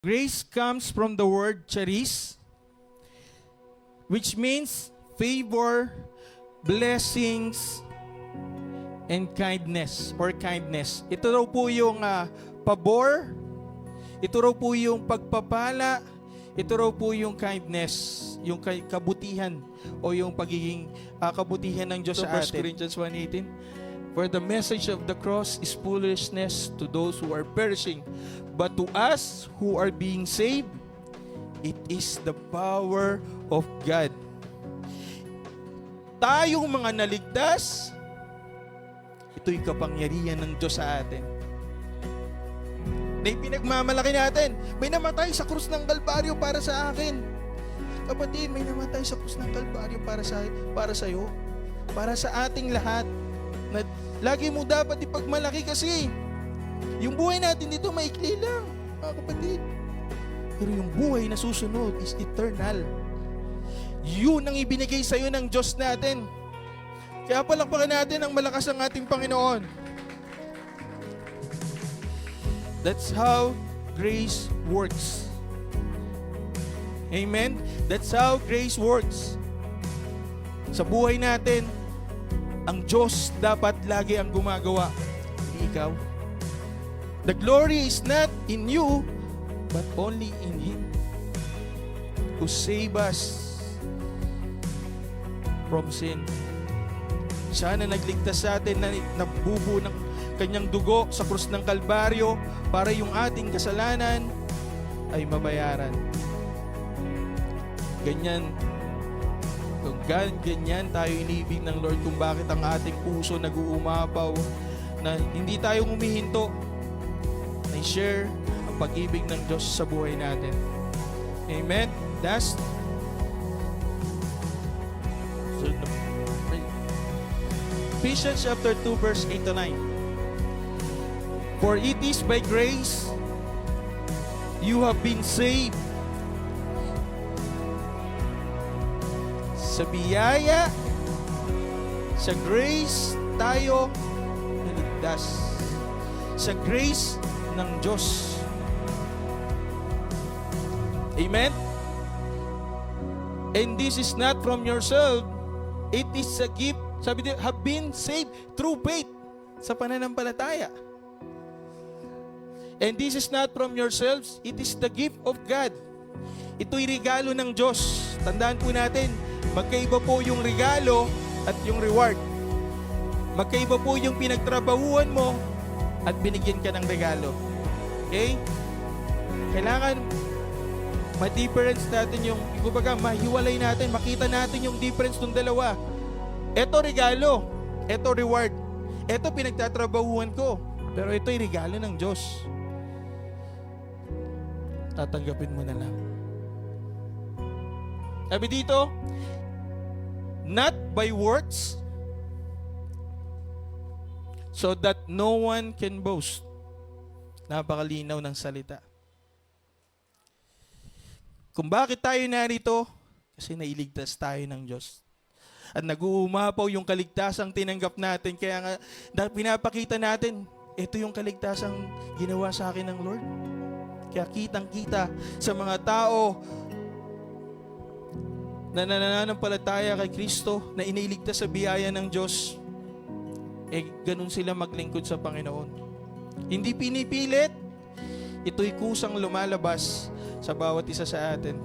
Grace comes from the word charis, which means favor, blessings, and kindness or kindness. Ito raw po yung pabor, ito raw po yung pagpapala, ito raw po yung kindness, yung kabutihan o yung pagiging kabutihan ng Diyos sa 1 atin. Corinthians 1:18. For the message of the cross is foolishness to those who are perishing, but to us who are being saved, it is the power of God. Tayong mga naligtas, ito'y kapangyarihan ng Diyos sa atin. Na ipinagmamalaki natin, may namatay sa krus ng Kalbaryo para sa akin. Kapatid, may namatay sa krus ng Kalbaryo para sa'yo, para sa ating lahat. Na lagi mo dapat ipagmalaki kasi yung buhay natin dito maikli lang, mga kapatid. Pero yung buhay na susunod is eternal. Yun ang ibinigay sa'yo ng Diyos natin. Kaya palakpakan natin ang malakas ng ating Panginoon. That's how grace works. Amen? That's how grace works. Sa buhay natin, ang Diyos dapat lagi ang gumagawa, hindi ikaw. The glory is not in you, but only in Him who save us from sin. Sana nagligtas sa atin na nabubo ng kanyang dugo sa krus ng Kalbaryo para yung ating kasalanan ay mabayaran. Ganyan tayo inibig ng Lord kung bakit ang ating puso nag-uumapaw, na hindi tayo humihinto na i-share ang pag-ibig ng Diyos sa buhay natin. Amen? Last. Ephesians chapter 2 verse 8 to 9. For it is by grace you have been saved. Sa biyaya, sa grace tayo naligtas. Sa grace ng Diyos. Amen? And this is not from yourself. It is a gift. Sabi dito, have been saved through faith. Sa pananampalataya. And this is not from yourselves. It is the gift of God. Ito'y regalo ng Diyos. Tandaan po natin, magkaiba po yung regalo at yung reward. Magkaiba po yung pinagtrabahuan mo at binigyan ka ng regalo. Okay? Kailangan ma-difference natin yung, kumbaga, mahiwalay natin, makita natin yung difference ng dalawa. Ito regalo, ito reward. Ito pinagtatrabahuan ko, pero ito'y regalo ng Diyos. Tatanggapin mo na lang. Sabi dito, not by works, so that no one can boast. Napakalinaw ng salita. Kung bakit tayo narito, kasi nailigtas tayo ng Diyos. At nag-uumapaw yung kaligtasang tinanggap natin. Kaya nga, pinapakita natin, ito yung kaligtasang ginawa sa akin ng Lord. Kaya kitang-kita sa mga tao na nananampalataya kay Kristo, na iniligtas sa biyaya ng Diyos, ganun sila maglingkod sa Panginoon. Hindi pinipilit, ito'y kusang lumalabas sa bawat isa sa atin.